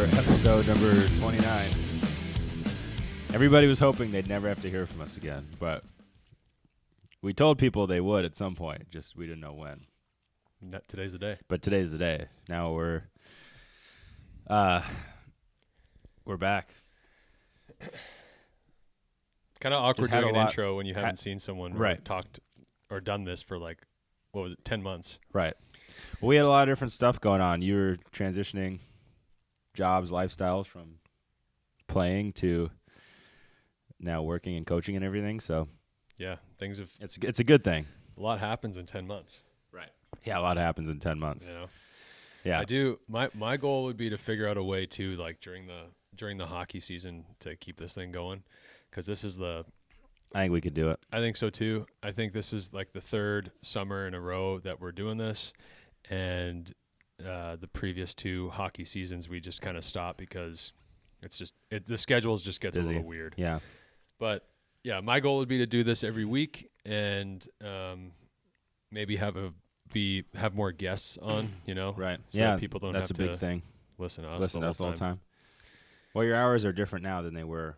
episode number 29. Everybody was hoping they'd never have to hear from us again, but we told people they would at some point, just we didn't know when. Today's the day. But today's the day. Now we're back. Kind of awkward Just doing an intro when you haven't seen someone right. or talked or done this for 10 months. Right. Well, we had a lot of different stuff going on. You were transitioning jobs, lifestyles from playing to now working and coaching and everything. So yeah, things have. It's a good thing. A lot happens in 10 months. Right. Yeah, a lot happens in 10 months. You know. Yeah. I do. My goal would be to figure out a way to during the hockey season to keep this thing going, because this is the. I think we could do it. I think so too. I think this is like the third summer in a row that we're doing this, and the previous two hockey seasons we just kind of stopped because it's just the schedules just gets busy. A little weird. Yeah. But yeah, my goal would be to do this every week and maybe have more guests on. You know, right? So yeah, that people don't that's have a big to thing. Listen to us the whole time. Well, your hours are different now than they were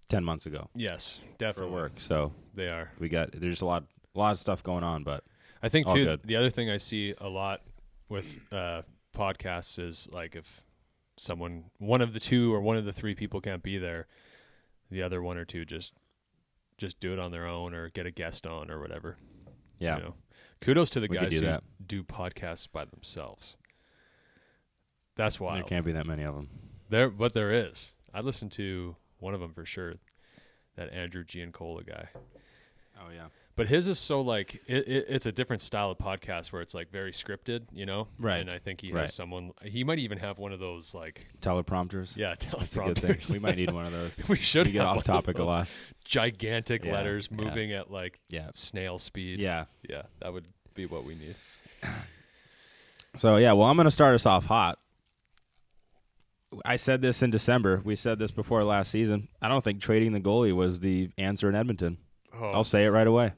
10 months ago. Yes, definitely. For work, so they are. There's a lot of stuff going on, but I think all too. Good. The other thing I see a lot with podcasts is like if one of the two or one of the three people can't be there, the other one or two just do it on their own or get a guest on or whatever. Yeah. You know? Kudos to the We guys could do who that. do podcasts by themselves. That's wild. There can't be that many of them. But there is. I listened to one of them for sure, that Andrew Giancola guy. Oh yeah. But his is so like it's a different style of podcast where it's like very scripted, you know. Right. And I think he has someone. He might even have one of those like teleprompters. Yeah, teleprompters. That's a good thing. We might need one of those. We should get have off topic a lot. Gigantic letters moving at like snail speed. Yeah. Yeah, that would be what we need. So yeah, well, I'm going to start us off hot. I said this in December. We said this before last season. I don't think trading the goalie was the answer in Edmonton. Oh. I'll say it right away.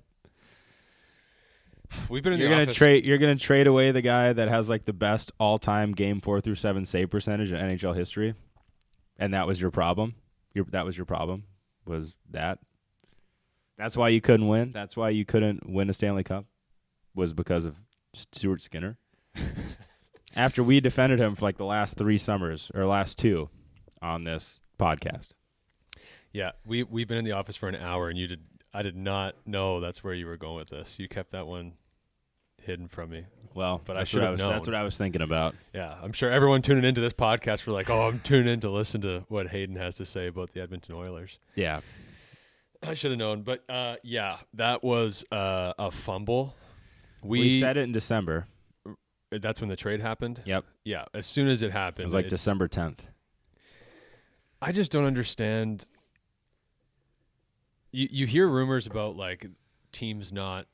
We've been in you're the gonna office. You're going to trade away the guy that has like the best all-time game 4 through 7 save percentage in NHL history, and that was your problem. That was your problem. Was that? That's why you couldn't win. That's why you couldn't win a Stanley Cup. Was because of Stuart Skinner. After we defended him for like the last 3 summers or last 2 on this podcast. Yeah, we've been in the office for an hour, and I did not know that's where you were going with this. You kept that one hidden from me. Well, but I should have known. That's what I was thinking about. Yeah, I'm sure everyone tuning into this podcast were like, "Oh, I'm tuning in to listen to what Hayden has to say about the Edmonton Oilers." Yeah, I should have known, but yeah, that was a fumble. We said it in December. That's when the trade happened? Yep. Yeah, as soon as it happened. It was like December 10th. I just don't understand. You hear rumors about like teams not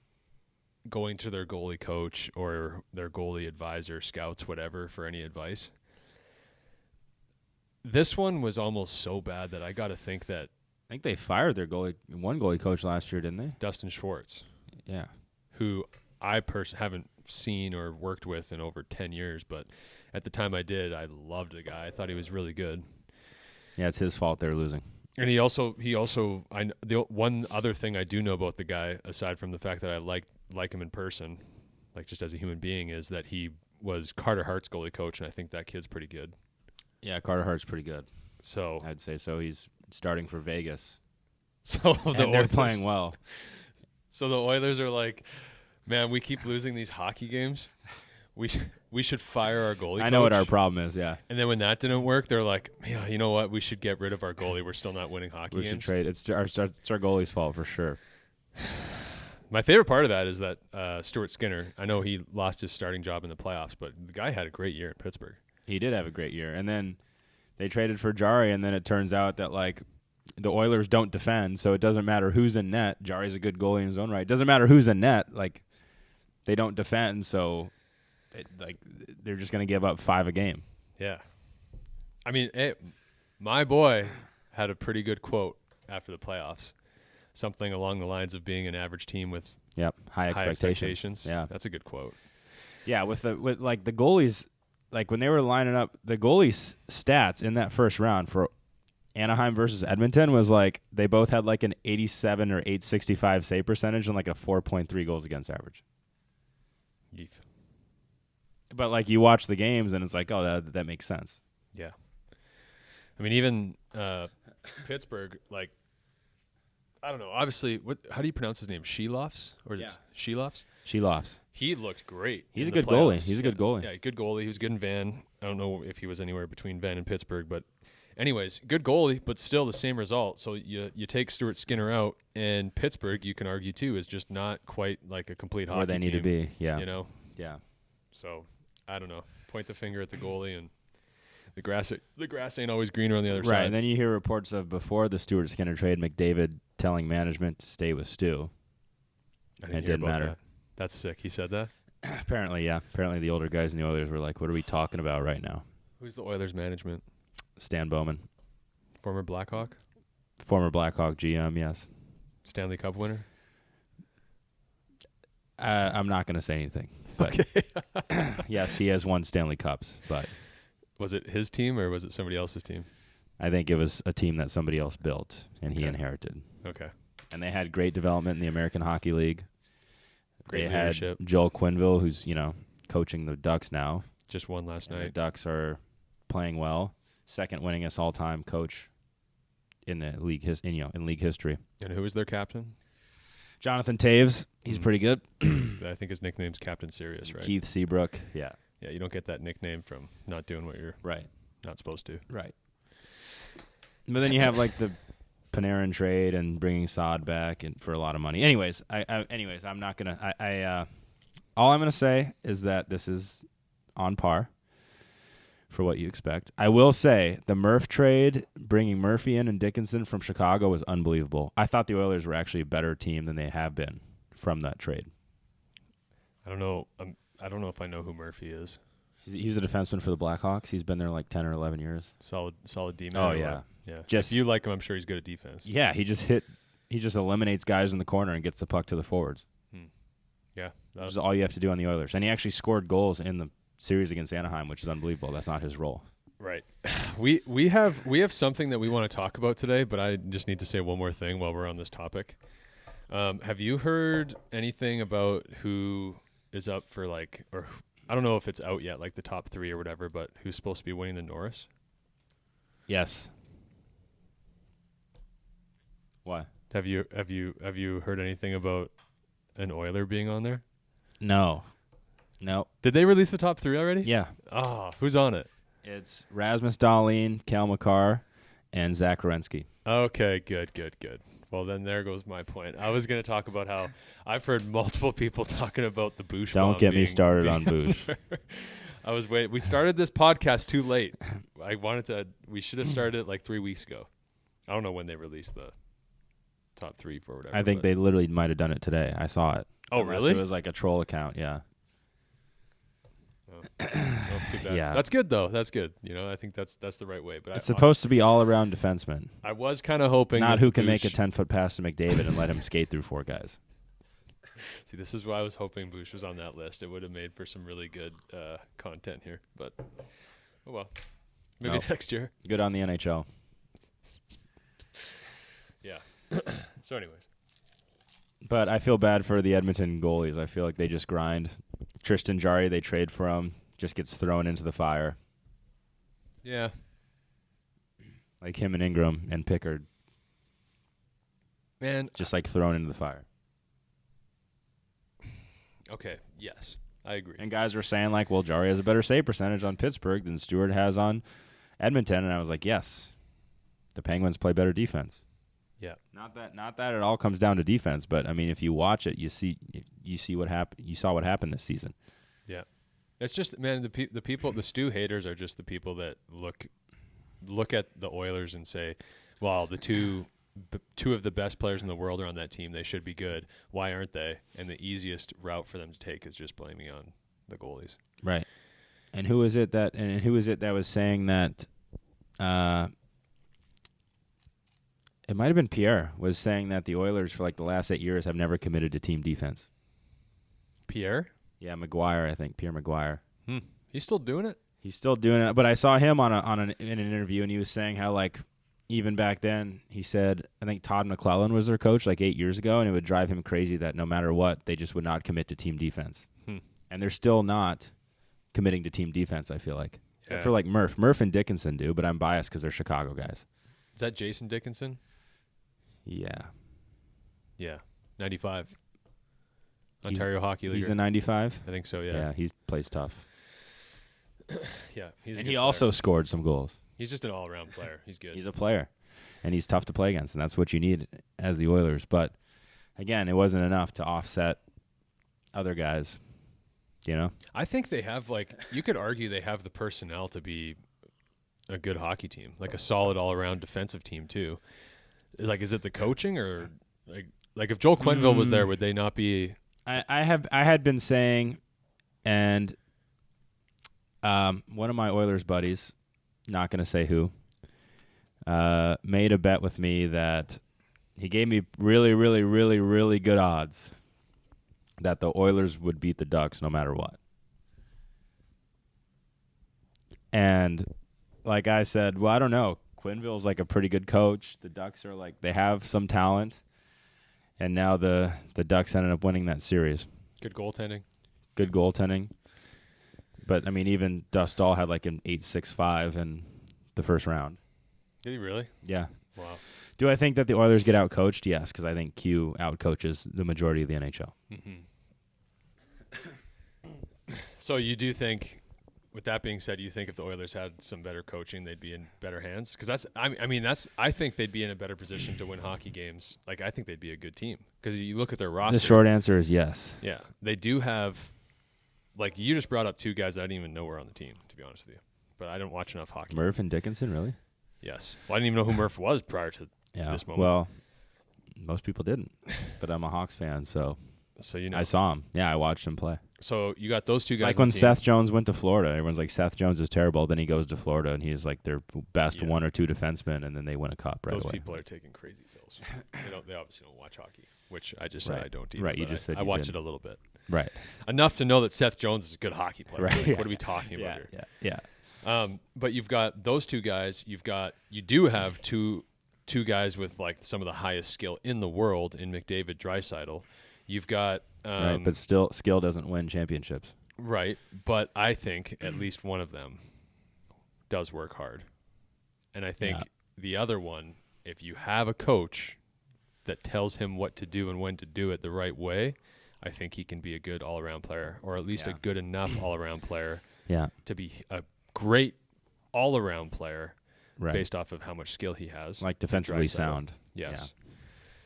going to their goalie coach or their goalie advisor, scouts, whatever, for any advice. This one was almost so bad that I got to think that. I think they fired their one goalie coach last year, didn't they? Dustin Schwartz. Yeah. Who I haven't seen or worked with in over 10 years, but at the time I did, I loved the guy. I thought he was really good. Yeah, it's his fault they're losing. And the one other thing I do know about the guy, aside from the fact that I like him in person, like just as a human being, is that he was Carter Hart's goalie coach, and I think that kid's pretty good. Yeah, Carter Hart's pretty good. So I'd say so. He's starting for Vegas. So they're playing well. So the Oilers are like, man, we keep losing these hockey games. We should fire our goalie coach. I know what our problem is, yeah. And then when that didn't work, they're like, yeah, you know what? We should get rid of our goalie. We're still not winning hockey games. We should trade. It's our goalie's fault for sure. My favorite part of that is that Stuart Skinner, I know he lost his starting job in the playoffs, but the guy had a great year in Pittsburgh. He did have a great year. And then they traded for Jari, and then it turns out that, like, the Oilers don't defend, so it doesn't matter who's in net. Jari's a good goalie in his own right. It doesn't matter who's in net. Like, they don't defend, so they're just going to give up 5 a game. Yeah. I mean, my boy had a pretty good quote after the playoffs. Something along the lines of being an average team with high expectations. Yeah, that's a good quote. Yeah, with the goalies, like when they were lining up the goalie stats in that first round for Anaheim versus Edmonton was like they both had like an 87 or 865 save percentage and like a 4.3 goals against average. Yeef. But like you watch the games and it's like, oh, that makes sense. Yeah. I mean, even Pittsburgh, like, I don't know. Obviously, how do you pronounce his name? Shelofs? Or Yeah. Shelofs? Shelofs. He looked great. He's a in the good goalie. playoffs. He's a good goalie. Yeah, good goalie. He was good in Van. I don't know if he was anywhere between Van and Pittsburgh, but anyways, good goalie, but still the same result. So you take Stuart Skinner out, and Pittsburgh, you can argue too, is just not quite like a complete hockey Where they need team, to be. Yeah. You know? Yeah. So I don't know. Point the finger at the goalie, and the grass ain't always greener on the other side. Right, and then you hear reports of before the Stuart Skinner trade, McDavid telling management to stay with Stu. I It didn't hear didn't about matter. that. That's sick. He said that? Apparently, yeah. Apparently the older guys in the Oilers were like, what are we talking about right now? Who's the Oilers management? Stan Bowman. Former Blackhawk? Former Blackhawk GM, yes. Stanley Cup winner? I'm not going to say anything. But yes, he has won Stanley Cups, but Was it his team or was it somebody else's team? I think it was a team that somebody else built and he Okay. inherited. Okay. And they had great development in the American Hockey League. Great they leadership. had Joel Quenneville, who's, coaching the Ducks now. Just won last And the night. Ducks are playing well. Second winningest all-time coach in the league in league history. And who was their captain? Jonathan Taves, he's pretty good. I think his nickname's Captain Serious, right? Keith Seabrook, yeah. Yeah, you don't get that nickname from not doing what you're Right. not supposed to. Right. But then you have like the Panarin trade and bringing Saad back and for a lot of money. Anyways, I'm not gonna. All I'm gonna say is that this is on par for what you expect. I will say the Murph trade, bringing Murphy in and Dickinson from Chicago, was unbelievable. I thought the Oilers were actually a better team than they have been from that trade. I don't know. I don't know if I know who Murphy is. He's a defenseman for the Blackhawks. He's been there like 10 or 11 years. Solid D-man. Oh, or yeah. what? Yeah. Just- if you like him, I'm sure he's good at defense. Yeah, he just eliminates guys in the corner and gets the puck to the forwards. Yeah. Which is all you have to do on the Oilers. And he actually scored goals in the series against Anaheim, which is unbelievable. That's not his role. Right. We have something that we want to talk about today, but I just need to say one more thing while we're on this topic. Have you heard anything about who is up for or I don't know if it's out yet, like the top 3 or whatever, but who's supposed to be winning the Norris? Yes. Why? Have you heard anything about an Oiler being on there? No. Did they release the top 3 already? Yeah. Oh, who's on it? It's Rasmus Dahlin, Cal McCarr, and Zach Werenski. Okay, good. Well, then there goes my point. I was going to talk about how I've heard multiple people talking about the Bush. Don't get me started on Bush. I was waiting. We started this podcast too late. We should have started it like 3 weeks ago. I don't know when they released the top 3 for whatever. I think they literally might have done it today. I saw it. Oh, Unless really? It was like a troll account, yeah. Oh, too bad. Yeah. That's good though. That's good. I think that's the right way. But It's supposed to be all-around defensemen, I was kind of hoping not that who can make a Bush- 10-foot pass to McDavid and let him skate through 4 guys. See, this is why I was hoping Bush was on that list. It would have made for some really good content here. But oh well, maybe Nope. next year. Good on the NHL. Yeah. So, anyways, But I feel bad for the Edmonton goalies. I feel like they just grind. Tristan Jarry, they trade for him, just gets thrown into the fire. yeah. Like him and Ingram and Pickard, Man, just like thrown into the fire. okay, yes, I agree. And guys were saying like, well, Jarry has a better save percentage on Pittsburgh than Stewart has on Edmonton, and I was like, yes, the Penguins play better defense. Yeah. Not that it all comes down to defense, but I mean, if you watch it, you see what happened. You saw what happened this season. Yeah. It's just, man, the people, the Stu haters are just the people that look at the Oilers and say, well, the two of the best players in the world are on that team. They should be good. Why aren't they? And the easiest route for them to take is just blaming on the goalies. Right. And who is it that was saying that it might have been Pierre was saying that the Oilers for like the last 8 years have never committed to team defense. Pierre? Yeah, McGuire, I think. Pierre McGuire. He's still doing it? He's still doing it, but I saw him in an interview, and he was saying how, like, even back then, he said, I think Todd McClellan was their coach like 8 years ago, and it would drive him crazy that no matter what, they just would not commit to team defense. And they're still not committing to team defense, I feel like. Yeah. Except for, like, Murph and Dickinson do, but I'm biased because they're Chicago guys. Is that Jason Dickinson? Yeah. Yeah. 95. Ontario Hockey League. He's a 95? I think so, yeah. Yeah, he plays tough. Yeah. And he also scored some goals. He's just an all-around player. He's good. He's a player, and he's tough to play against, and that's what you need as the Oilers. But, again, it wasn't enough to offset other guys, you know? I think they have, like, you could argue they have the personnel to be a good hockey team, like a solid all-around defensive team, too. Like, is it the coaching or, like if Joel Quenneville was there, would they not be? I had been saying, and one of my Oilers buddies, not going to say who, made a bet with me that he gave me really, really, really, really good odds that the Oilers would beat the Ducks no matter what. And like I said, well, I don't know. Quenneville's like a pretty good coach. The Ducks are like, they have some talent. And now the Ducks ended up winning that series. Good goaltending. Good goaltending. But, I mean, even Dustall had like an 8.65 in the first round. Did he really? Yeah. Wow. Do I think that the Oilers get out-coached? Yes, because I think Q out-coaches the majority of the NHL. Mm-hmm. So you do think, with that being said, you think if the Oilers had some better coaching, they'd be in better hands? Because I think they'd be in a better position to win hockey games. Like, I think they'd be a good team. Because you look at their roster. The short answer is yes. Yeah. They do have, like, you just brought up two guys that I didn't even know were on the team, to be honest with you. But I don't watch enough hockey. Murph and Dickinson, really? Yes. Well, I didn't even know who Murph was prior to this moment. Well, most people didn't. But I'm a Hawks fan, so you know. I saw him. Yeah, I watched him play. So you got those two guys. Like when Seth Jones went to Florida, everyone's like, Seth Jones is terrible. Then he goes to Florida, and he's like their best one or two defensemen, and then they win a cup right away. Those people are taking crazy pills. They obviously don't watch hockey, which I just said Right. I don't either. Right, you just said I you watch didn't. it a little bit. Right. Enough to know that Seth Jones is a good hockey player. Right. Like, Yeah. What are we talking about here? Yeah. But you've got those two guys. You do have two guys with like some of the highest skill in the world in McDavid, Draisaitl. You've got right, but still, skill doesn't win championships. Right, but I think at least one of them does work hard. And I think the other one, if you have a coach that tells him what to do and when to do it the right way, I think he can be a good all-around player, or at least a good enough all-around player to be a great all-around player based off of how much skill he has. Like defensively sound. Yes.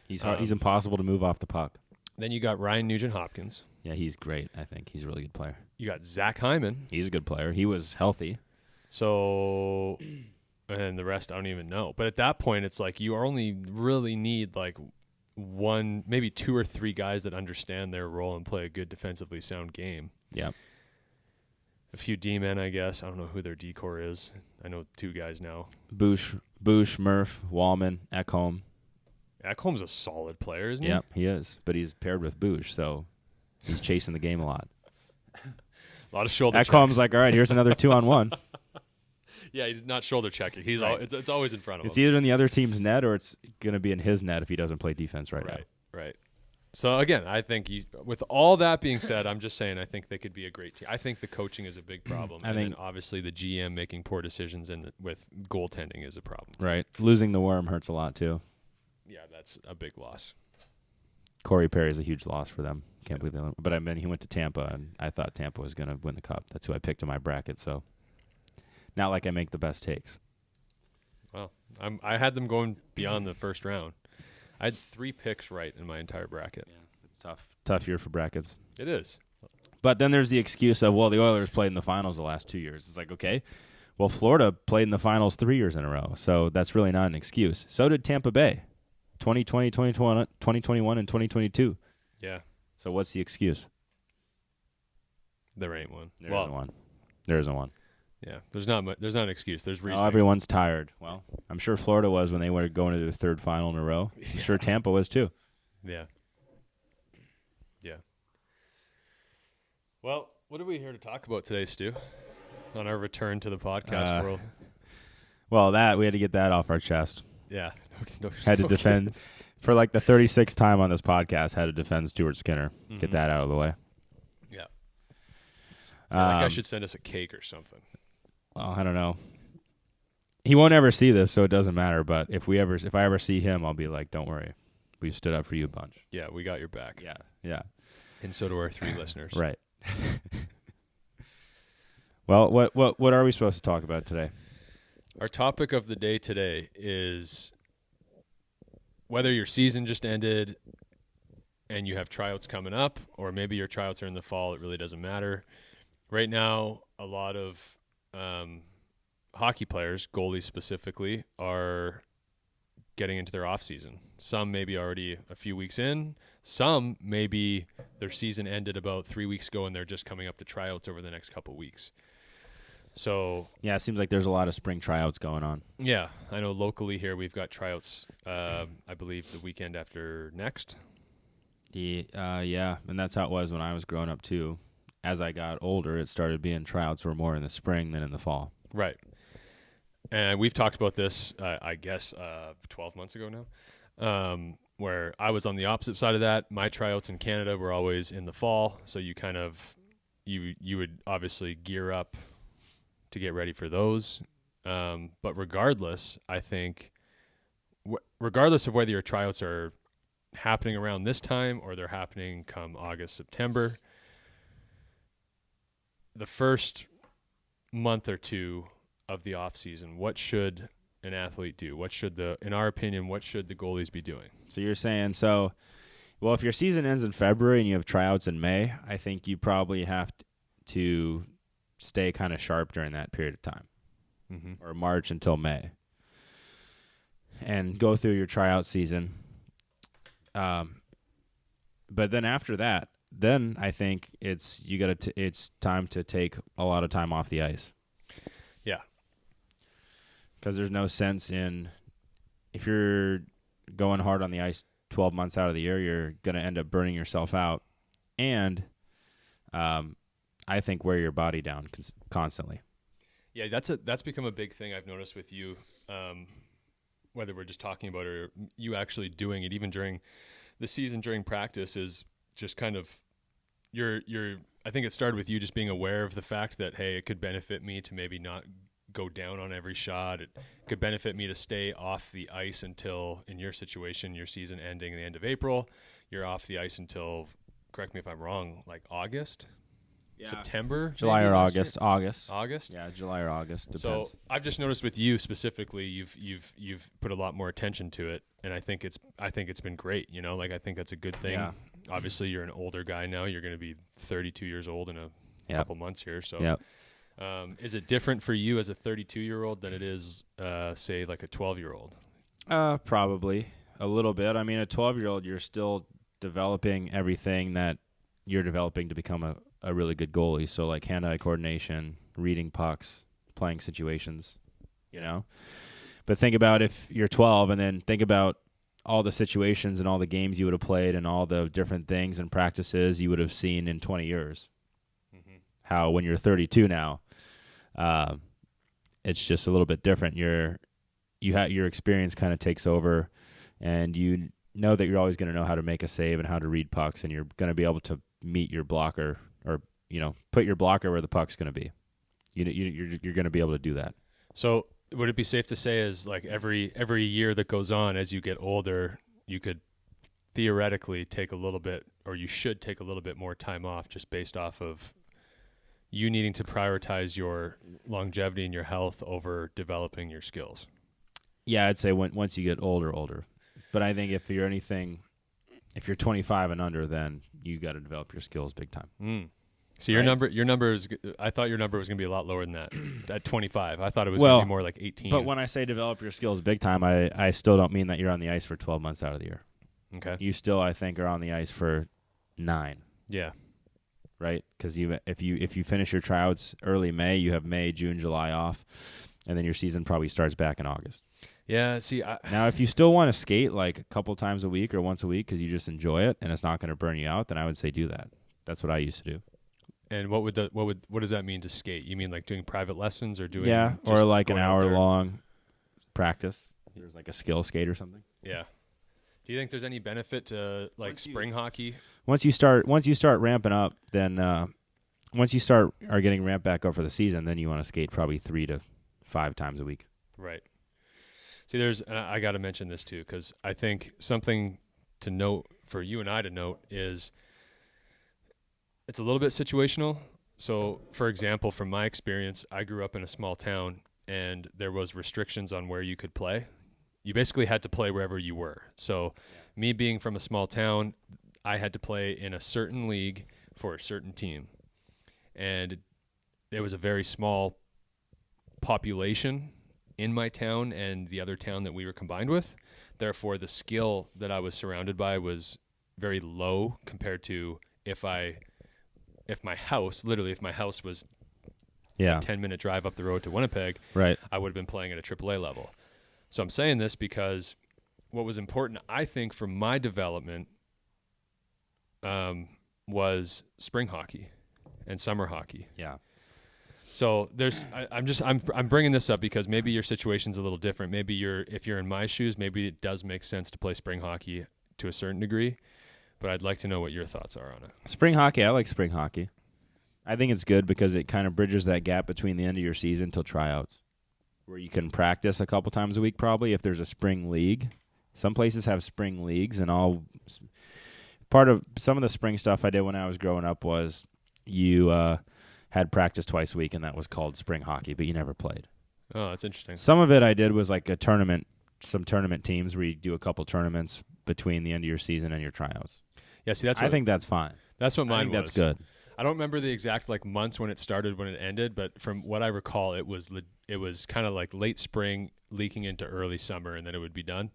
Yeah. He's impossible to move off the puck. Then you got Ryan Nugent-Hopkins. Yeah, he's great, I think. He's a really good player. You got Zach Hyman. He's a good player. He was healthy. So, and the rest I don't even know. But at that point, it's like you only really need like one, maybe two or three guys that understand their role and play a good defensively sound game. Yeah. A few D-men, I guess. I don't know who their D-core is. I know two guys now. Bush, Murph, Wallman, Ekholm. Ekholm's a solid player, isn't he? Yeah, he is. But he's paired with Bush, so he's chasing the game a lot. A lot of shoulder checks. Ekholm's like, all right, here's another 2-on-1. Yeah, he's not shoulder checking. He's it's always in front of him. It's either in the other team's net or it's going to be in his net if he doesn't play defense now. Right. So, again, I think with all that being said, I'm just saying I think they could be a great team. I think the coaching is a big problem. Then obviously the GM making poor decisions and with goaltending is a problem. Right. Losing the worm hurts a lot, too. Yeah, that's a big loss. Corey Perry is a huge loss for them. Can't believe they. But I mean, he went to Tampa, and I thought Tampa was going to win the cup. That's who I picked in my bracket. So, not like I make the best takes. Well, I had them going beyond the first round. I had 3 picks right in my entire bracket. Yeah, it's tough. Tough year for brackets. It is. But then there's the excuse of, well, the Oilers played in the finals the last 2 years. It's like, okay, well, Florida played in the finals 3 years in a row, so that's really not an excuse. So did Tampa Bay, 2020, 2021, and 2022. Yeah. So what's the excuse? There ain't one. There isn't one. There isn't one. Yeah, there's not an excuse. There's reason. Everyone's tired. Well, I'm sure Florida was when they were going to their third final in a row. I'm sure Tampa was too. Yeah. Yeah. Well, what are we here to talk about today, Stu? on our return to the podcast world. Well, we had to get that off our chest. Yeah. Had to defend for like the 36th time on this podcast. Had to defend Stuart Skinner. Get that out of the way. Yeah. That guy Um, should send us a cake or something. Well, I don't know. He won't ever see this, so it doesn't matter. But if I ever see him, I'll be like, "Don't worry, we've stood up for you a bunch." Yeah, we got your back. Yeah. And so do our 3 listeners. Right. Well, what are we supposed to talk about today? Our topic of the day today is whether your season just ended and you have tryouts coming up, or maybe your tryouts are in the fall. It really doesn't matter. Right now, a lot of hockey players, goalies specifically, are getting into their off season. Some maybe already a few weeks in. Some maybe their season ended about 3 weeks ago and they're just coming up to tryouts over the next couple weeks. So Yeah, it seems like there's a lot of spring tryouts going on. yeah, I know locally here we've got tryouts. I believe the weekend after next. Yeah, and that's how it was when I was growing up too. As I got older, it started being tryouts were more in the spring than in the fall. Right. And we've talked about this, I guess, 12 months ago now, where I was on the opposite side of that. My tryouts in Canada were always in the fall, so you kind of you would obviously gear up to get ready for those. But regardless, I think, regardless of whether your tryouts are happening around this time or they're happening come August, September, the first month or two of the off season, what should an athlete do? In our opinion, what should the goalies be doing? So you're saying, well, if your season ends in February and you have tryouts in May, I think you probably have to stay kind of sharp during that period of time, or March until May, and go through your tryout season. But then after that, then I think it's time to take a lot of time off the ice. Yeah. Because there's no sense in, if you're going hard on the ice 12 months out of the year, you're going to end up burning yourself out. And I think wear your body down constantly. Yeah, that's become a big thing I've noticed with you, whether we're just talking about it or you actually doing it, even during the season, during practice, is just kind of I think it started with you just being aware of the fact that, hey, it could benefit me to maybe not go down on every shot. It could benefit me to stay off the ice until, in your situation, your season ending at the end of April. You're off the ice until, correct me if I'm wrong, like August? Yeah. September? July or August. August? Yeah, July or August. Depends. So I've just noticed with you specifically, you've put a lot more attention to it, and I think it's been great. Like, I think that's a good thing. Yeah. Obviously, you're an older guy now. You're going to be 32 years old in a couple months here. So, is it different for you as a 32-year-old than it is, say, like a 12-year-old? Probably a little bit. I mean, a 12-year-old, you're still developing everything that you're developing to become a really good goalie. So, like hand-eye coordination, reading pucks, playing situations, But think about if you're 12, and then think about all the situations and all the games you would have played and all the different things and practices you would have seen in 20 years. How when you're 32 now, it's just a little bit different. Your experience kind of takes over, and you know that you're always going to know how to make a save and how to read pucks, and you're going to be able to meet your blocker, or put your blocker where the puck's going to be. You're going to be able to do that. So would it be safe to say, as like every year that goes on, as you get older, you could theoretically take a little bit, or you should take a little bit more time off, just based off of you needing to prioritize your longevity and your health over developing your skills? Yeah, I'd say once you get older. But I think if you're 25 and under, then you got to develop your skills big time. So your number is, I thought your number was going to be a lot lower than that at 25. I thought it was going to be more like 18. But when I say develop your skills big time, I still don't mean that you're on the ice for 12 months out of the year. Okay. You still, I think, are on the ice for 9. Yeah. Right? Because if you finish your tryouts early May, you have May, June, July off, and then your season probably starts back in August. Yeah, see, now if you still want to skate like a couple times a week or once a week because you just enjoy it and it's not going to burn you out, then I would say do that. That's what I used to do. And what does that mean to skate? You mean like doing private lessons or doing or just like an going out there? hour-long practice. There's like a skill skate or something. Yeah. Do you think there's any benefit to like spring hockey? Once you start ramping up, then once you are getting ramped back up for the season, then you want to skate probably 3 to 5 times a week. Right. See, I got to mention this too, because I think something to note for you and I to note is it's a little bit situational. So, for example, from my experience, I grew up in a small town, and there was restrictions on where you could play. You basically had to play wherever you were. So, me being from a small town, I had to play in a certain league for a certain team. And there was a very small population in my town and the other town that we were combined with. Therefore, the skill that I was surrounded by was very low compared to if my house was a 10-minute drive up the road to Winnipeg, right, I would have been playing at a AAA level. So I'm saying this because what was important, I think, for my development was spring hockey and summer hockey. Yeah. So I'm bringing this up because maybe your situation's a little different. Maybe if you're in my shoes, maybe it does make sense to play spring hockey to a certain degree. But I'd like to know what your thoughts are on it. Spring hockey, I like spring hockey. I think it's good because it kind of bridges that gap between the end of your season till tryouts, where you can practice a couple times a week probably if there's a spring league. Some places have spring leagues, and part of some of the spring stuff I did when I was growing up was you had practice twice a week, and that was called spring hockey, but you never played. Oh, that's interesting. Some of it I did was like some tournament teams where you do a couple tournaments between the end of your season and your tryouts. Yeah, see, I think that's fine. That's what mine was. That's good. I don't remember the exact months when it started, when it ended, but from what I recall, it was kind of like late spring leaking into early summer, and then it would be done.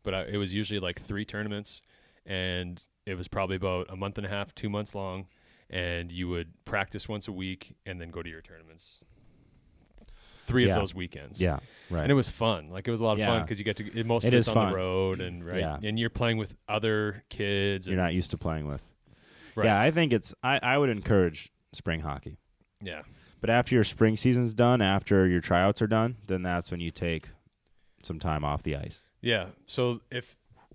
But it was usually like 3 tournaments, and it was probably about a month and a half, 2 months long, and you would practice once a week and then go to your tournaments. 3 of those weekends. Yeah, right. And it was fun. Like, it was a lot of fun because you get to most of it's on the road, and and you're playing with other kids. You're not used to playing with. Right. Yeah, I think I would encourage spring hockey. Yeah. But after your spring season's done, after your tryouts are done, then that's when you take some time off the ice. Yeah. So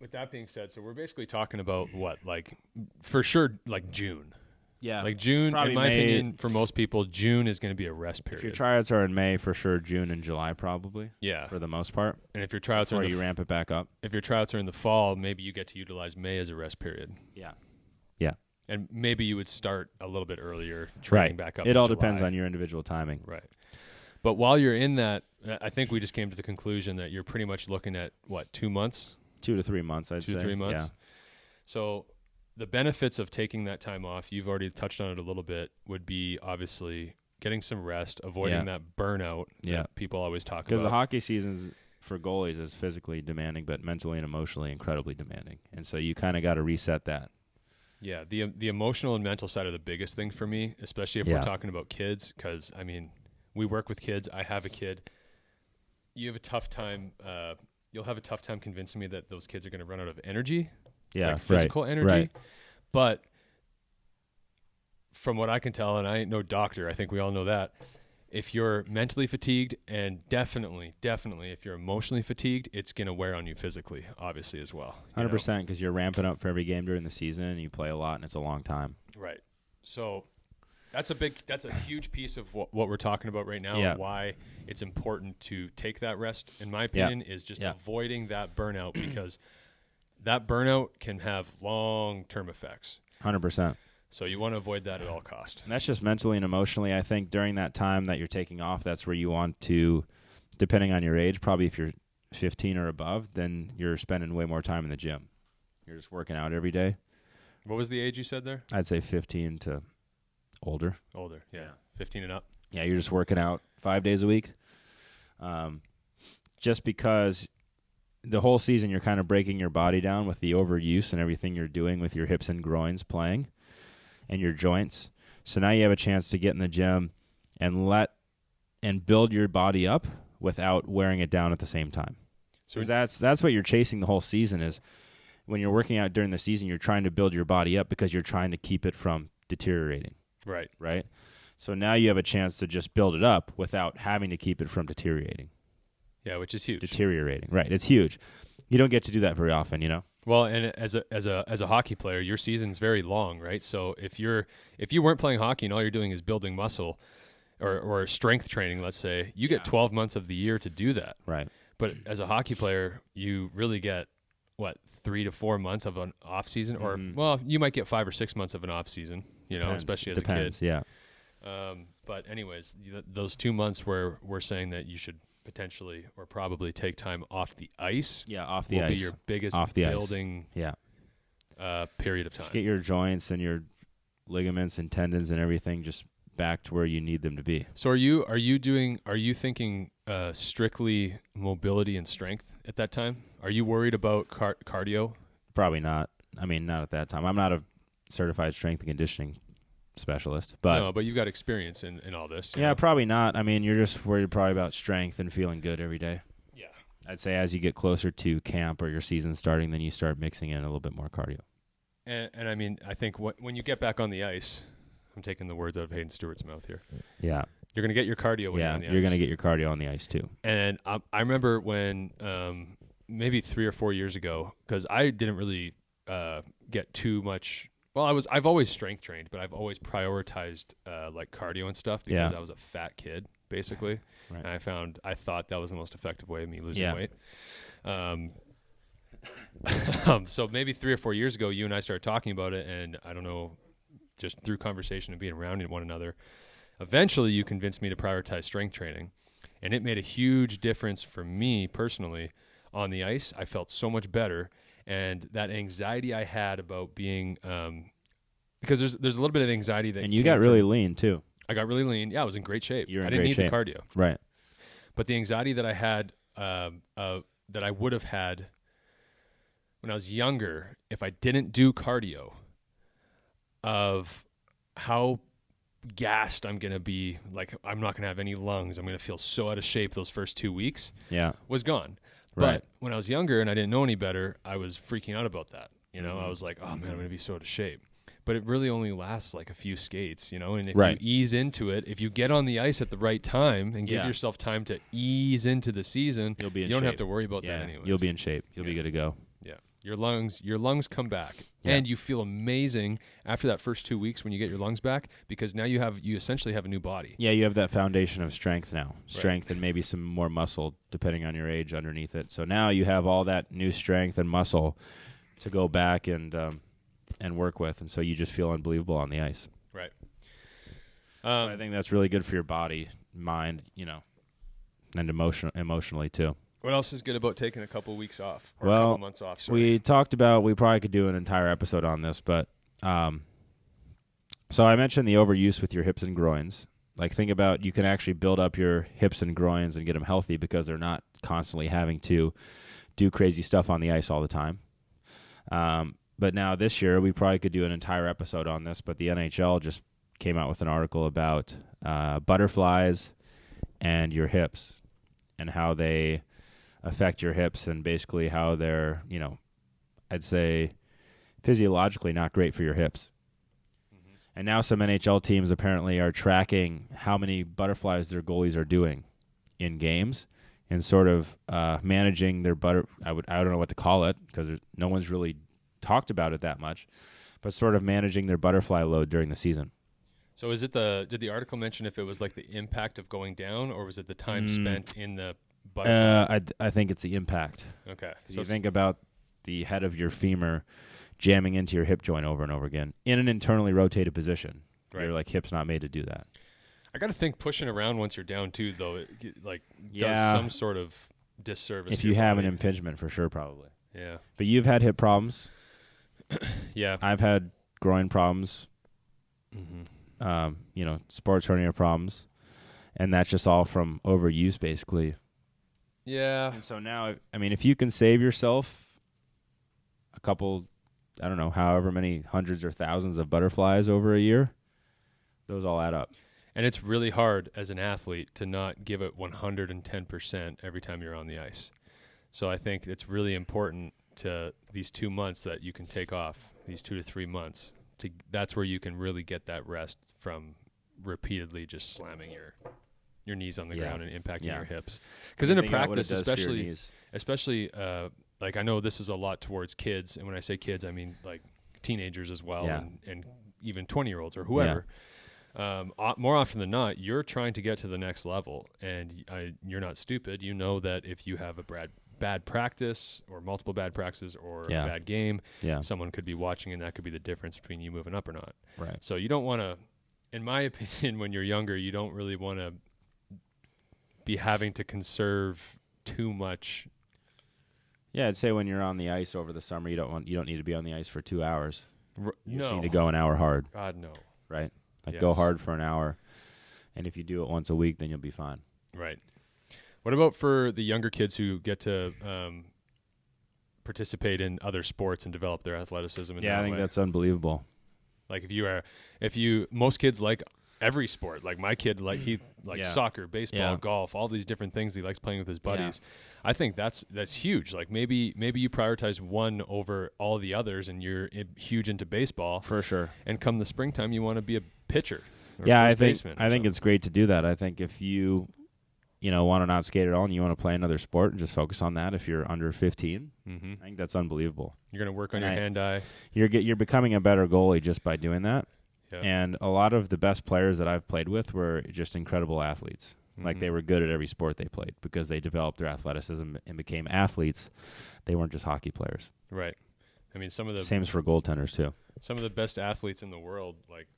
with that being said, so we're basically talking about what, like, for sure, like June. Yeah. Like June, probably in my May. opinion, for most people, June is going to be a rest period. If your tryouts are in May, for sure, June and July probably. Yeah. For the most part. And if your tryouts are you ramp it back up. If your tryouts are in the fall, maybe you get to utilize May as a rest period. Yeah. Yeah. And maybe you would start a little bit earlier, training back up. It all depends on your individual timing. Right. But while you're in that, I think we just came to the conclusion that you're pretty much looking at, 2 months? 2 to 3 months, I'd say. 2 to 3 months? Yeah. So the benefits of taking that time off, you've already touched on it a little bit, would be obviously getting some rest, avoiding that burnout that people always talk about. Because the hockey seasons for goalies is physically demanding, but mentally and emotionally incredibly demanding. And so you kind of got to reset that. Yeah, the emotional and mental side are the biggest thing for me, especially if we're talking about kids, because, I mean, we work with kids. I have a kid. You have a tough time. You'll have a tough time convincing me that those kids are going to run out of energy, like physical energy. Right. But from what I can tell, and I ain't no doctor, I think we all know that, if you're mentally fatigued, and definitely if you're emotionally fatigued, it's going to wear on you physically, obviously, as well. 100%, because you're ramping up for every game during the season, and you play a lot, and it's a long time. Right. So that's a huge piece of what we're talking about right now, and why it's important to take that rest, in my opinion, is just avoiding that burnout, because that burnout can have long-term effects. 100%. So you want to avoid that at all costs. And that's just mentally and emotionally. I think during that time that you're taking off, that's where you want to, depending on your age, probably if you're 15 or above, then you're spending way more time in the gym. You're just working out every day. What was the age you said there? I'd say 15 to older. Older, yeah. 15 and up. Yeah, you're just working out 5 days a week. Just because the whole season you're kind of breaking your body down with the overuse and everything you're doing with your hips and groins playing and your joints. So now you have a chance to get in the gym and build your body up without wearing it down at the same time. So that's what you're chasing the whole season is when you're working out during the season, you're trying to build your body up because you're trying to keep it from deteriorating. Right? So now you have a chance to just build it up without having to keep it from deteriorating. Yeah, which is huge. Deteriorating. Right. It's huge. You don't get to do that very often, you know? Well, and as a hockey player, your season's very long, right? So if you weren't playing hockey and all you're doing is building muscle or strength training, let's say, you get 12 months of the year to do that. Right. But as a hockey player, you really get 3 to 4 months of an off season, or well, you might get 5 or 6 months of an off season, especially as a kid. Yeah. But anyways, those 2 months where we're saying that you should potentially or probably take time off the ice. Yeah, off the ice. Will be your biggest building period of time. Just get your joints and your ligaments and tendons and everything just back to where you need them to be. So are you thinking strictly mobility and strength at that time? Are you worried about cardio? Probably not. I mean, not at that time. I'm not a certified strength and conditioning specialist, but you've got experience in all this. Yeah, probably not. I mean, you're just worried probably about strength and feeling good every day. Yeah. I'd say as you get closer to camp or your season starting, then you start mixing in a little bit more cardio. And I mean, I think when you get back on the ice, I'm taking the words out of Hayden Stewart's mouth here. Yeah. You're going to get your cardio when you're on the ice. You're going to get your cardio on the ice too. And I remember when maybe 3 or 4 years ago, because I didn't really get too much. Well, I've always strength trained, but I've always prioritized like cardio and stuff because I was a fat kid, basically. Right. And I thought that was the most effective way of me losing weight. So maybe 3 or 4 years ago, you and I started talking about it, and I don't know, just through conversation and being around one another, eventually you convinced me to prioritize strength training, and it made a huge difference for me personally on the ice. I felt so much better. And that anxiety I had about being, because there's a little bit of anxiety that. And you got really lean too. I got really lean. Yeah, I was in great shape. I didn't need the cardio. Right. But the anxiety that I had, that I would have had when I was younger, if I didn't do cardio, of how gassed I'm going to be, like I'm not going to have any lungs, I'm going to feel so out of shape those first 2 weeks, was gone. Right. But when I was younger and I didn't know any better, I was freaking out about that. I was like, oh man, I'm going to be so out of shape. But it really only lasts like a few skates, and if you ease into it, if you get on the ice at the right time and give yourself time to ease into the season, you'll be in you don't shape. have to worry about that anyway. You'll be in shape. You'll be good to go. Yeah. Your lungs come back. Yeah. And you feel amazing after that first 2 weeks when you get your lungs back, because now you essentially have a new body. Yeah, you have that foundation of strength now. Strength and maybe some more muscle, depending on your age, underneath it. So now you have all that new strength and muscle to go back and work with, and so you just feel unbelievable on the ice. Right. So I think that's really good for your body, mind, and emotionally too. What else is good about taking a couple weeks off or a couple months off? Sorry. We talked about, we probably could do an entire episode on this, but so I mentioned the overuse with your hips and groins. Like, think about, you can actually build up your hips and groins and get them healthy because they're not constantly having to do crazy stuff on the ice all the time. But now this year, we probably could do an entire episode on this, but the NHL just came out with an article about butterflies and your hips and how they affect your hips, and basically how they're, I'd say physiologically not great for your hips. Mm-hmm. And now some NHL teams apparently are tracking how many butterflies their goalies are doing in games and sort of managing their I don't know what to call it, because no one's really talked about it that much, but sort of managing their butterfly load during the season. So is it did the article mention if it was like the impact of going down, or was it the time spent in the butterfly? I think it's the impact. Okay. Because you think about the head of your femur jamming into your hip joint over and over again in an internally rotated position. Right. Your hip's not made to do that. I got to think pushing around once you're down too, though, it does some sort of disservice. If you have an impingement, for sure, probably. Yeah. But you've had hip problems. Yeah. I've had groin problems. Mm-hmm. Sports hernia problems, and that's just all from overuse, basically. Yeah. And so now, if you can save yourself a couple, I don't know, however many hundreds or thousands of butterflies over a year, those all add up. And it's really hard as an athlete to not give it 110% every time you're on the ice. So I think it's really important to these 2 months that you can take off, these 2 to 3 months, that's where you can really get that rest from repeatedly just slamming your knees on the ground and impacting your hips. Because in a practice, especially like I know this is a lot towards kids, and when I say kids, I mean like teenagers as well, and even 20-year-olds or whoever. More often than not, you're trying to get to the next level, and you're not stupid. You know that if you have a bad practice or multiple bad practices or a bad game, someone could be watching, and that could be the difference between you moving up or not. Right. So you don't want to, in my opinion, when you're younger, you don't really want to be having to conserve too much. Yeah, I'd say when you're on the ice over the summer, you don't need to be on the ice for 2 hours. You just No. need to go an hour hard. God, no. Right? Like go hard for an hour, and if you do it once a week, then you'll be fine. Right. What about for the younger kids who get to participate in other sports and develop their athleticism in that way? I think that's unbelievable. Like most kids like every sport. Like my kid, he likes soccer, baseball, golf, all these different things. He likes playing with his buddies. I think that's huge. Like maybe you prioritize one over all the others, and you're huge into baseball for sure. And come the springtime, you want to be a pitcher. I think it's great to do that. I think if you want to not skate at all and you want to play another sport and just focus on that, if you're under 15, I think that's unbelievable. You're going to work on your hand-eye. You're becoming a better goalie just by doing that. Yeah. And a lot of the best players that I've played with were just incredible athletes. Like they were good at every sport they played because they developed their athleticism and became athletes. They weren't just hockey players. Right. I mean, same as for goaltenders too. Some of the best athletes in the world, like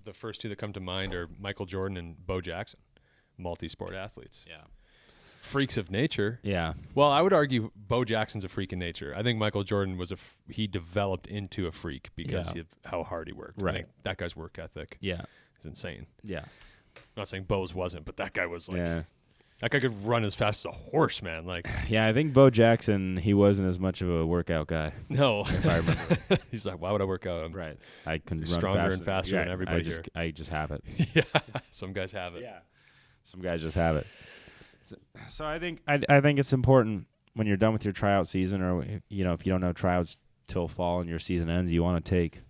the first two that come to mind are Michael Jordan and Bo Jackson, multi-sport athletes. Yeah. Freaks of nature. Yeah. Well, I would argue Bo Jackson's a freak in nature. I think Michael Jordan he developed into a freak because of how hard he worked. Right. I think that guy's work ethic is insane. Yeah. I'm not saying Bo's wasn't, but that guy was that guy could run as fast as a horse, man. Like, I think Bo Jackson, he wasn't as much of a workout guy. No. If I remember. He's like, why would I work out? Right. I can run stronger and faster than everybody here. I just have it. Yeah. Some guys have it. Yeah. Some guys just have it. So I think it's important when you're done with your tryout season, or if you don't have tryouts till fall and your season ends, you want to take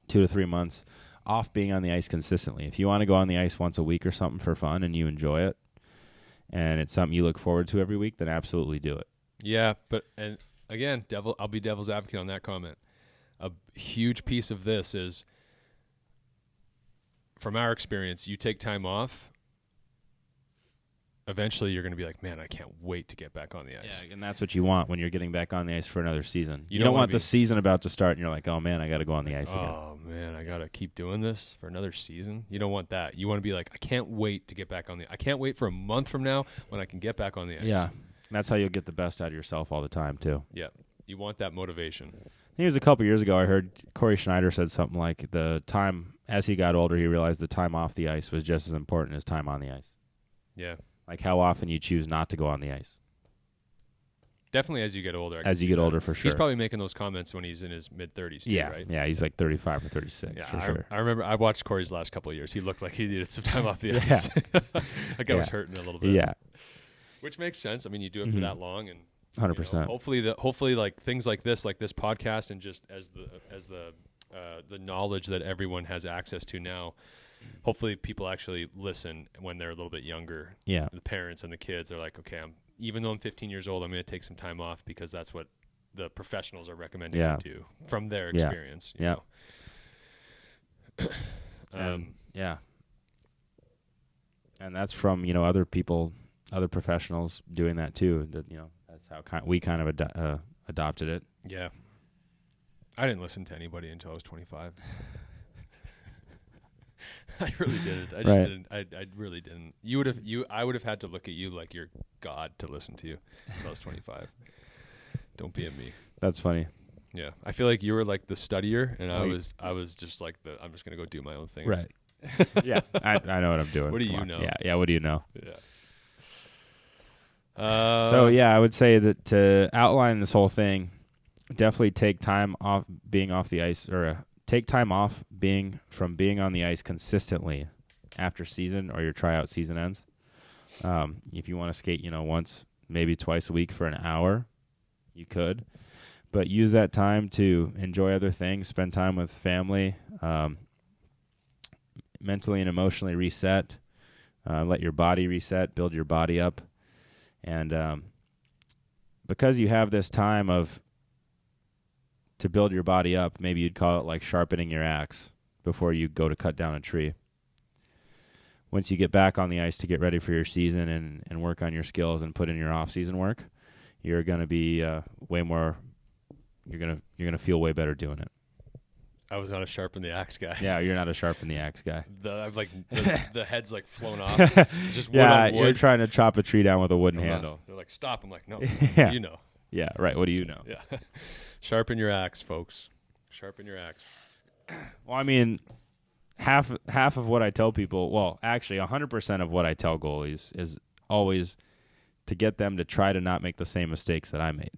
2 to 3 months off being on the ice consistently. If you want to go on the ice once a week or something for fun and you enjoy it, and it's something you look forward to every week, then absolutely do it. Yeah, and again, I'll be devil's advocate on that comment. A huge piece of this is, from our experience, you take time off, eventually you're going to be like, man, I can't wait to get back on the ice. Yeah, and that's what you want when you're getting back on the ice for another season. You don't want the season about to start and you're like, oh, man, I got to go on the ice again. Oh, man, I got to keep doing this for another season. You don't want that. You want to be like, I can't wait to get back on the ice. I can't wait for a month from now when I can get back on the ice. Yeah, that's how you'll get the best out of yourself all the time, too. Yeah, you want that motivation. I think it was a couple years ago I heard Corey Schneider said something like the time, as he got older, he realized the time off the ice was just as important as time on the ice. Yeah. Like how often you choose not to go on the ice. Definitely as you get older. As you get older, for sure. He's probably making those comments when he's in his mid-30s, too, right? Yeah, he's like 35 or 36, for sure. I remember I watched Corey's last couple of years. He looked like he needed some time off the ice. That guy was hurting a little bit. Yeah. Which makes sense. I mean, you do it for that long, and 100%. Hopefully, like things like this podcast, and just as the knowledge that everyone has access to now, hopefully people actually listen when they're a little bit younger. Yeah. The parents and the kids are like, okay, even though I'm 15 years old, I'm going to take some time off because that's what the professionals are recommending me to from their experience. You know? And that's from, other people, other professionals doing that too. That's how we kind of adopted it. Yeah. I didn't listen to anybody until I was 25. I really didn't. I just didn't. I really didn't. I would have had to look at you like you're God to listen to you until I was 25. Don't be at me. That's funny. Yeah. I feel like you were like the studier, and I was just like I'm just gonna go do my own thing. Right. Yeah. I know what I'm doing. What do you know? Yeah. What do you know? Yeah. I would say that to outline this whole thing, definitely take time off being off the ice, or take time off from being on the ice consistently after season or your tryout season ends. If you want to skate, once, maybe twice a week for an hour, you could. but use that time to enjoy other things, spend time with family, mentally and emotionally reset, let your body reset, build your body up. And because you have this time to build your body up, maybe you'd call it like sharpening your axe before you go to cut down a tree. Once you get back on the ice to get ready for your season and work on your skills and put in your off-season work, you're going to be way more. You're gonna feel way better doing it. I was not a sharpen the axe guy. Yeah, you're not a sharpen the axe guy. I've like the head's like flown off. Just wood yeah, on wood. you're trying to chop a tree down with a wooden handle. They're like, stop. I'm like, no, Yeah. you know. Yeah, right. What do you know? Yeah, sharpen your axe, folks. Sharpen your axe. Well, I mean, half of what I tell people, well, actually 100% of what I tell goalies is always to get them to try to not make the same mistakes that I made.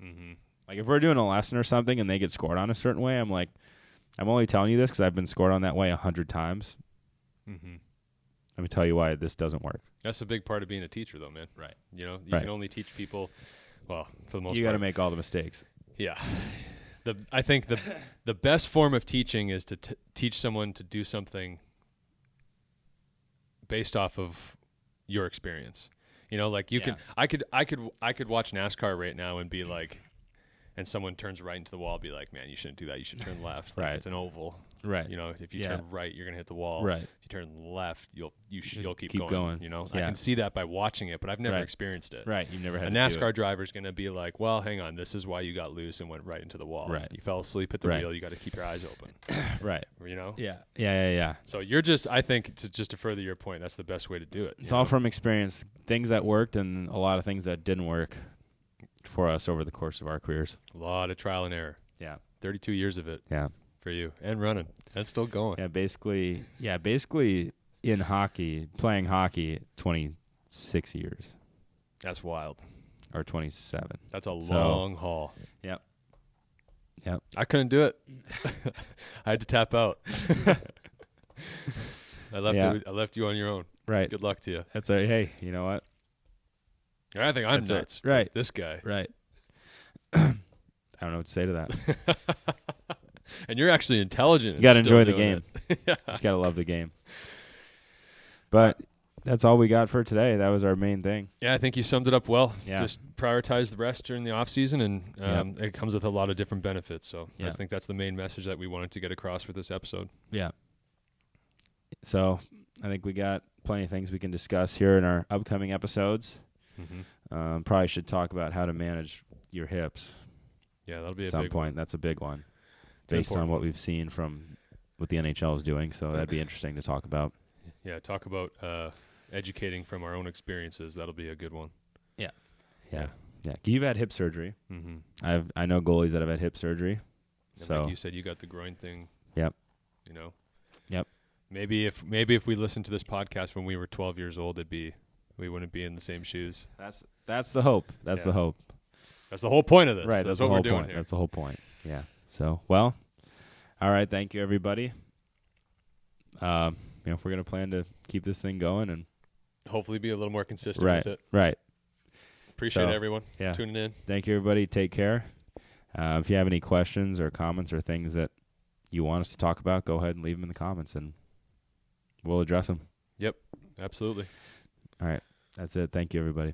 Mm-hmm. Like if we're doing a lesson or something and they get scored on a certain way, I'm like, I'm only telling you this because I've been scored on that way 100 times. Mm-hmm. Let me tell you why this doesn't work. That's a big part of being a teacher, though, man. Right. You know, you Right. can only teach people, well, for the most part. You got to make all the mistakes. Yeah. I think the best form of teaching is to teach someone to do something based off of your experience. You know, like I could watch NASCAR right now and be like, and someone turns right into the wall, be like, man, you shouldn't do that. You should turn left. Like Right. It's an oval. Right. You know, if you turn right, you're gonna hit the wall. Right. If you turn left, you'll keep Keep going. You know, Yeah. I can see that by watching it, but I've never Right. experienced it. Right. You've never had A to do NASCAR driver's gonna be like, well, hang on, this is why you got loose and went right into the wall. Right. You fell asleep at the Right. wheel. You got to keep your eyes open. it. Right. You know. Yeah. Yeah. So I think to further your point, that's the best way to do it. It's all from experience. Things that worked and a lot of things that didn't work for us over the course of our careers. A lot of trial and error. Yeah. 32 years of it. Yeah. For you and running and still going. Yeah. Basically in hockey, playing hockey, 26 years That's wild. or 27. That's a long haul. Yep. I couldn't do it. I had to tap out. I left you on your own. Right. Good luck to you. That's all right. Hey, you know what? I think I'm That's it. nuts. Right. This guy. Right. I don't know what to say to that. And you're actually intelligent. You got to and still enjoy the doing game. it. Just got to love the game. But that's all we got for today. That was our main thing. Yeah, I think you summed it up well. Yeah. Just prioritize the rest during the off season, and it comes with a lot of different benefits. So I think that's the main message that we wanted to get across for this episode. Yeah. So I think we got plenty of things we can discuss here in our upcoming episodes. Mm-hmm. Probably should talk about how to manage your hips. Yeah, that'll be at a some big point. one. That's a big one, It's based on important. what we've seen from what the NHL is doing. So that'd be interesting to talk about. Yeah, talk about educating from our own experiences. That'll be a good one. Yeah. You've had hip surgery. Mm-hmm. I know goalies that have had hip surgery. And So like you said, you got the groin thing. Yep. You know. Yep. Maybe if we listened to this podcast when we were 12 years old, we wouldn't be in the same shoes. That's the hope. That's the hope. That's the whole point of this. Right. That's the what whole we're doing point. here. That's the whole point. Yeah. So all right. Thank you, everybody. If we're gonna plan to keep this thing going and hopefully be a little more consistent right, with it. right. Appreciate So, everyone yeah. tuning in. Thank you, everybody. Take care. If you have any questions or comments or things that you want us to talk about, go ahead and leave them in the comments, and we'll address them. Yep. Absolutely. All right. That's it. Thank you, everybody.